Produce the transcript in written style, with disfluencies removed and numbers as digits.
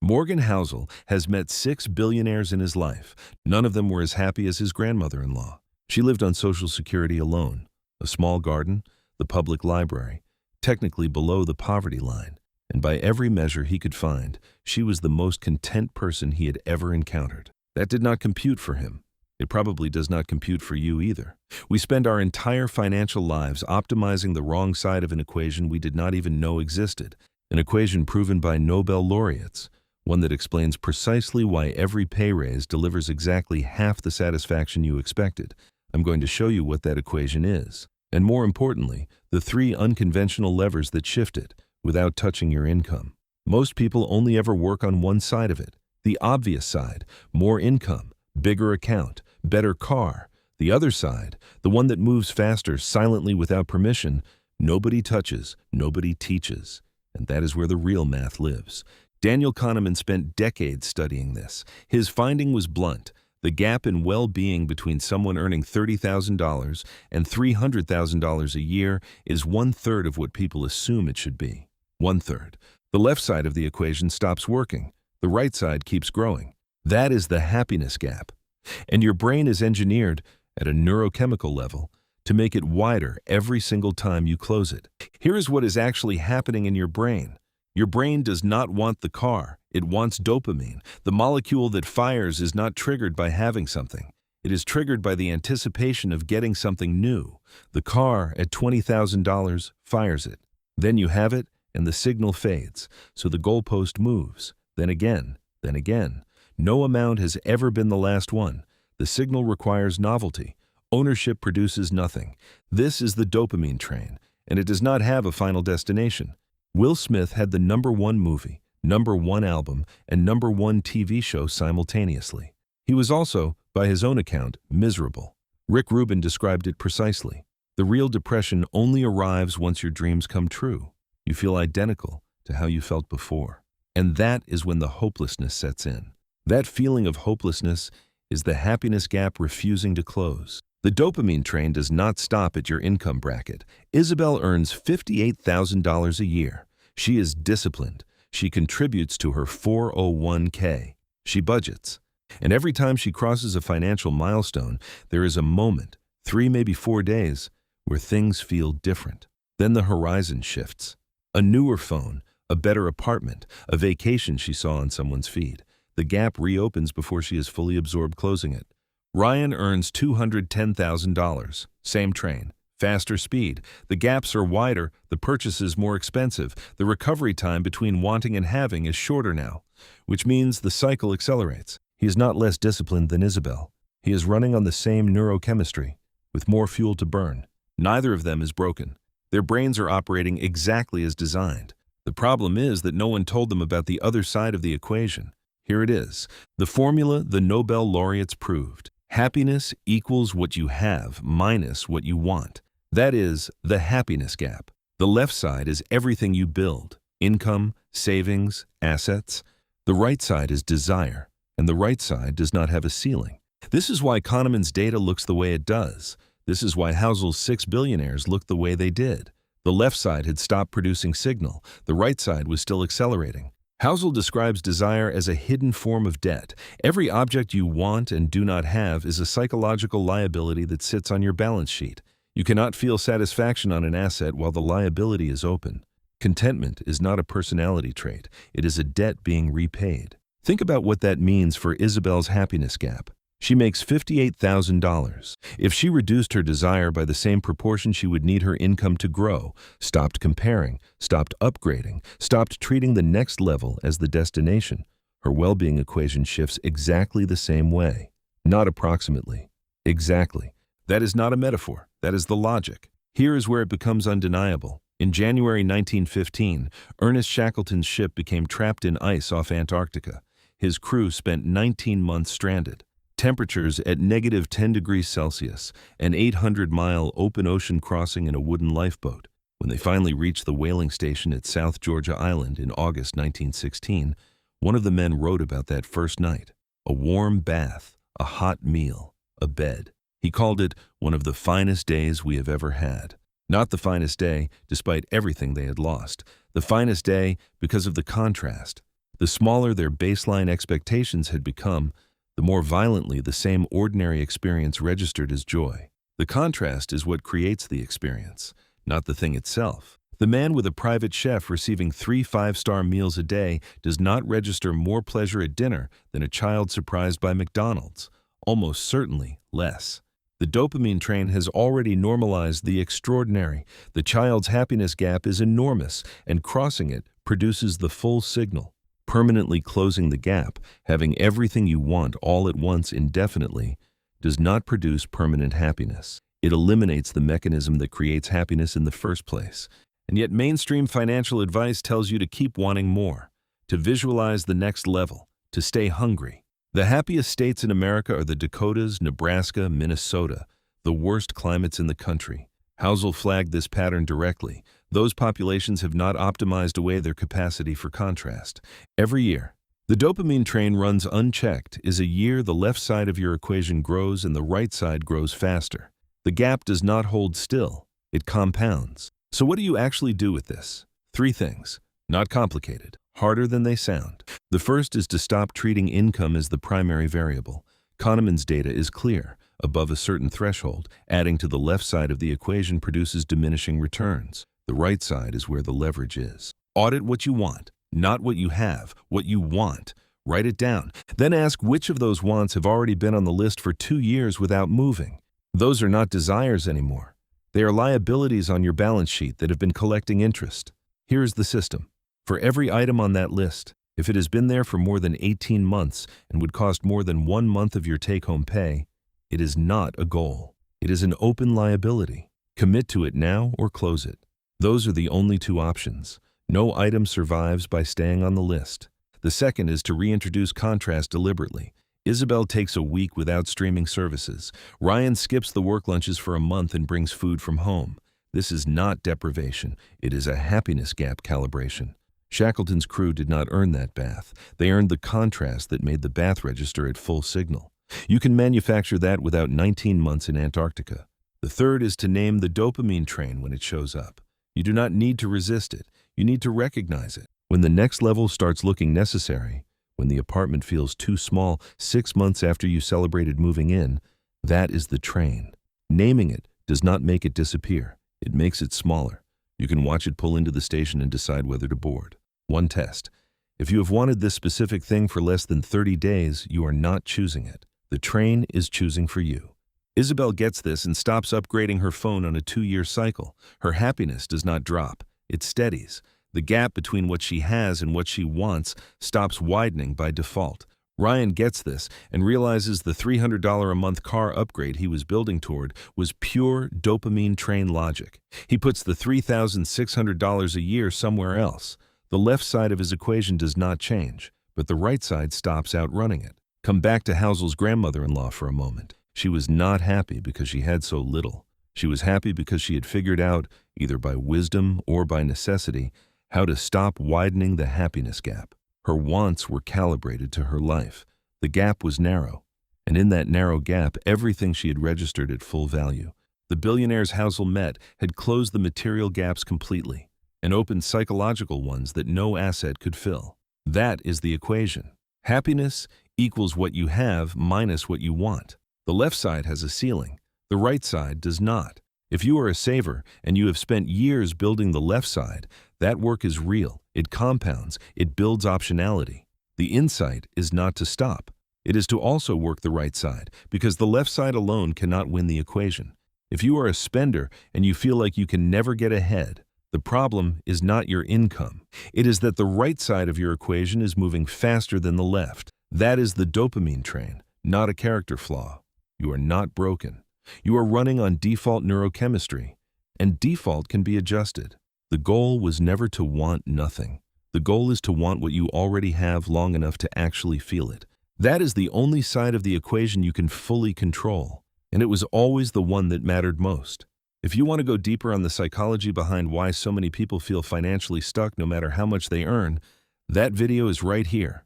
Morgan Housel has met 6 billionaires in his life. None of them were as happy as his grandmother-in-law. She lived on Social Security alone, a small garden, the public library, technically below the poverty line. And by every measure he could find, she was the most content person he had ever encountered. That did not compute for him. It probably does not compute for you either. We spend our entire financial lives optimizing the wrong side of an equation we did not even know existed, an equation proven by Nobel laureates, one that explains precisely why every pay raise delivers exactly half the satisfaction you expected. I'm going to show you what that equation is, and more importantly, the 3 unconventional levers that shift it without touching your income. Most people only ever work on one side of it, the obvious side, more income, bigger account, better car. The other side, the one that moves faster silently without permission, nobody touches, nobody teaches. And that is where the real math lives. Daniel Kahneman spent decades studying this. His finding was blunt. The gap in well-being between someone earning $30,000 and $300,000 a year is 1/3 of what people assume it should be. 1/3. The left side of the equation stops working. The right side keeps growing. That is the happiness gap. And your brain is engineered, at a neurochemical level, to make it wider every single time you close it. Here is what is actually happening in your brain. Your brain does not want the car. It wants dopamine. The molecule that fires is not triggered by having something. It is triggered by the anticipation of getting something new. The car at $20,000 fires it. Then you have it, and the signal fades, so the goalpost moves. Then again, then again. No amount has ever been the last one. The signal requires novelty. Ownership produces nothing. This is the dopamine train, and it does not have a final destination. Will Smith had the #1 movie, #1 album, and #1 TV show simultaneously. He was also, by his own account, miserable. Rick Rubin described it precisely. The real depression only arrives once your dreams come true. You feel identical to how you felt before. And that is when the hopelessness sets in. That feeling of hopelessness is the happiness gap refusing to close. The dopamine train does not stop at your income bracket. Isabel earns $58,000 a year. She is disciplined. She contributes to her 401k. She budgets. And every time she crosses a financial milestone, there is a moment, 3 maybe 4 days, where things feel different. Then the horizon shifts. A newer phone, a better apartment, a vacation she saw on someone's feed. The gap reopens before she is fully absorbed closing it. Ryan earns $210,000. Same train, faster speed. The gaps are wider, the purchase is more expensive. The recovery time between wanting and having is shorter now, which means the cycle accelerates. He is not less disciplined than Isabel. He is running on the same neurochemistry, with more fuel to burn. Neither of them is broken. Their brains are operating exactly as designed. The problem is that no one told them about the other side of the equation. Here it is. The formula the Nobel laureates proved. Happiness equals what you have minus what you want. That is the happiness gap. The left side is everything you build: income, savings, assets. The right side is desire, and the right side does not have a ceiling. This is why Kahneman's data looks the way it does. This is why Housel's 6 billionaires looked the way they did. The left side had stopped producing signal. The right side was still accelerating. Housel describes desire as a hidden form of debt. Every object you want and do not have is a psychological liability that sits on your balance sheet. You cannot feel satisfaction on an asset while the liability is open. Contentment is not a personality trait. It is a debt being repaid. Think about what that means for Isabel's happiness gap. She makes $58,000. If she reduced her desire by the same proportion, she would need her income to grow, stopped comparing, stopped upgrading, stopped treating the next level as the destination. Her well-being equation shifts exactly the same way. Not approximately. Exactly. That is not a metaphor. That is the logic. Here is where it becomes undeniable. In January 1915, Ernest Shackleton's ship became trapped in ice off Antarctica. His crew spent 19 months stranded. Temperatures at -10 degrees Celsius, an 800-mile open ocean crossing in a wooden lifeboat. When they finally reached the whaling station at South Georgia Island in August 1916, one of the men wrote about that first night. A warm bath, a hot meal, a bed. He called it one of the finest days we have ever had. Not the finest day, despite everything they had lost. The finest day because of the contrast. The smaller their baseline expectations had become, the more violently the same ordinary experience registered as joy. The contrast is what creates the experience, not the thing itself. The man with a private chef receiving 3 5-star meals a day does not register more pleasure at dinner than a child surprised by McDonald's, almost certainly less. The dopamine train has already normalized the extraordinary. The child's happiness gap is enormous, and crossing it produces the full signal. Permanently closing the gap, having everything you want all at once indefinitely, does not produce permanent happiness. It eliminates the mechanism that creates happiness in the first place. And yet mainstream financial advice tells you to keep wanting more, to visualize the next level, to stay hungry. The happiest states in America are the Dakotas, Nebraska, Minnesota, the worst climates in the country. Housel flagged this pattern directly. Those populations have not optimized away their capacity for contrast. Every year, the dopamine train runs unchecked is a year the left side of your equation grows and the right side grows faster. The gap does not hold still, it compounds. So what do you actually do with this? 3 things, not complicated, harder than they sound. The first is to stop treating income as the primary variable. Kahneman's data is clear. Above a certain threshold, adding to the left side of the equation produces diminishing returns. The right side is where the leverage is. Audit what you want, not what you have, what you want. Write it down. Then ask which of those wants have already been on the list for 2 years without moving. Those are not desires anymore. They are liabilities on your balance sheet that have been collecting interest. Here is the system. For every item on that list, if it has been there for more than 18 months and would cost more than 1 month of your take-home pay, it is not a goal. It is an open liability. Commit to it now or close it. Those are the only 2 options. No item survives by staying on the list. The second is to reintroduce contrast deliberately. Isabel takes a week without streaming services. Ryan skips the work lunches for a month and brings food from home. This is not deprivation. It is a happiness gap calibration. Shackleton's crew did not earn that bath. They earned the contrast that made the bath register at full signal. You can manufacture that without 19 months in Antarctica. The third is to name the dopamine train when it shows up. You do not need to resist it. You need to recognize it. When the next level starts looking necessary, when the apartment feels too small 6 months after you celebrated moving in, that is the train. Naming it does not make it disappear. It makes it smaller. You can watch it pull into the station and decide whether to board. One test. If you have wanted this specific thing for less than 30 days, you are not choosing it. The train is choosing for you. Isabel gets this and stops upgrading her phone on a 2-year cycle. Her happiness does not drop. It steadies. The gap between what she has and what she wants stops widening by default. Ryan gets this and realizes the $300 a month car upgrade he was building toward was pure dopamine train logic. He puts the $3,600 a year somewhere else. The left side of his equation does not change, but the right side stops outrunning it. Come back to Housel's grandmother-in-law for a moment. She was not happy because she had so little. She was happy because she had figured out, either by wisdom or by necessity, how to stop widening the happiness gap. Her wants were calibrated to her life. The gap was narrow, and in that narrow gap, everything she had registered at full value. The billionaires Housel met had closed the material gaps completely and opened psychological ones that no asset could fill. That is the equation. Happiness equals what you have minus what you want. The left side has a ceiling. The right side does not. If you are a saver and you have spent years building the left side, that work is real. It compounds. It builds optionality. The insight is not to stop. It is to also work the right side, because the left side alone cannot win the equation. If you are a spender and you feel like you can never get ahead, the problem is not your income. It is that the right side of your equation is moving faster than the left. That is the dopamine train, not a character flaw. You are not broken. You are running on default neurochemistry, and default can be adjusted. The goal was never to want nothing. The goal is to want what you already have long enough to actually feel it. That is the only side of the equation you can fully control, and it was always the one that mattered most. If you want to go deeper on the psychology behind why so many people feel financially stuck no matter how much they earn, that video is right here.